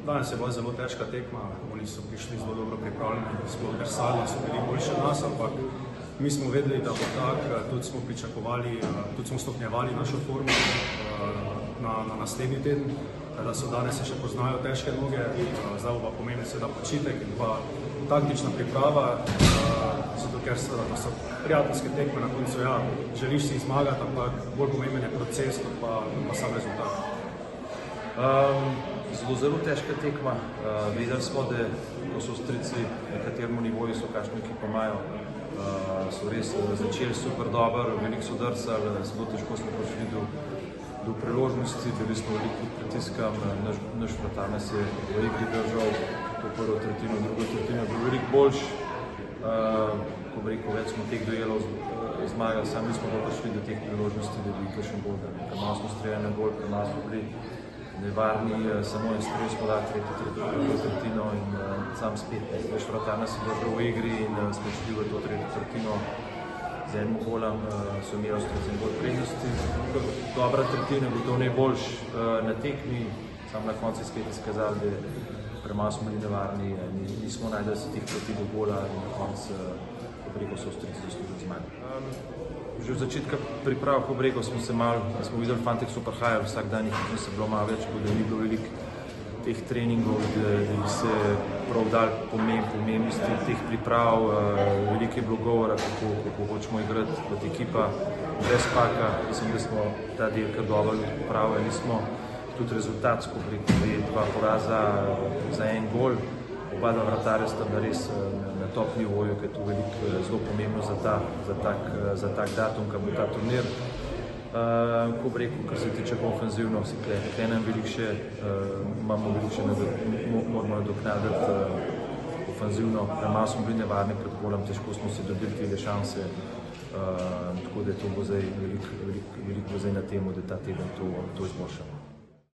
Danes je bila zelo težka tekma, oni so prišli zelo dobro pripravljeni, sploh Versali so bili boljši od nas, ampak mi smo vedeli, da bo tak, tudi smo pričakovali, tudi smo stopnjevali našo formo na naslednji teden, da so danes še poznajo težke noge, zdaj bo pa pomeni seveda počitek in pa taktična priprava, zato ker so prijateljske tekme na koncu, ja, želiš si zmagati, ampak bolj pomemben je proces, kot pa sam rezultat. Zelo težka tekma. Vedeli smo, da ko so Avstrijci na katerem nivoju so kakšno ekipo imajo, so res začeli super dobro, veliko so drsali, zelo težko smo prišli do priložnosti, bili smo veliko pod pritiskam, naš vratar nas je v igri držal, to prvo tretjino, drugo tretjino je bil veliko boljši, ko bi rekel, več smo teh duelov zmagali, sami nismo pa prišli do teh priložnosti, da bi kakšen bolj, premalo smo streljali na gol, premalo smo bili nevarni, samo en strel smo dali tretjo tretjino in sam spet. Naš vratar nas je držal v igri in smo šli v to tretjo tretjino z enim golom, so imeli Avstrijci bolj prednosti. Dobra tretjina je bil to najboljši na tekmi, samo na koncu spet izkazali, da premalo smo bili nevarni, nismo najdeli se teh poti do gola in na koncu, ko bi rekel, so Avstrijci zaslužili zmago. Že od začetka priprav po bregu smo videli, fantek so prihajali, vsak dan jih se bilo malo več, da ni bilo veliko teh treningov, da jih se prav dali pomembnosti teh priprav, veliko je bilo govora, kako hočemo igrati kot ekipa brez paka. Mislim, da smo ta del kar dobro pripravili, smo tudi rezultatsko, dva poraza za en gol. Oba dva vratarja sta res na top nivoju, ker je to zelo pomembno za tak datum, kar bo ta turnir. Ko bi rekel, kar se tiče ofenzivno, moramo nadoknaditi ofenzivno, premalo smo bili nevarni pred golom, težko smo si dobili te šanse, tako da to bo zdaj veliko na temu, da ta teden to izboljšamo.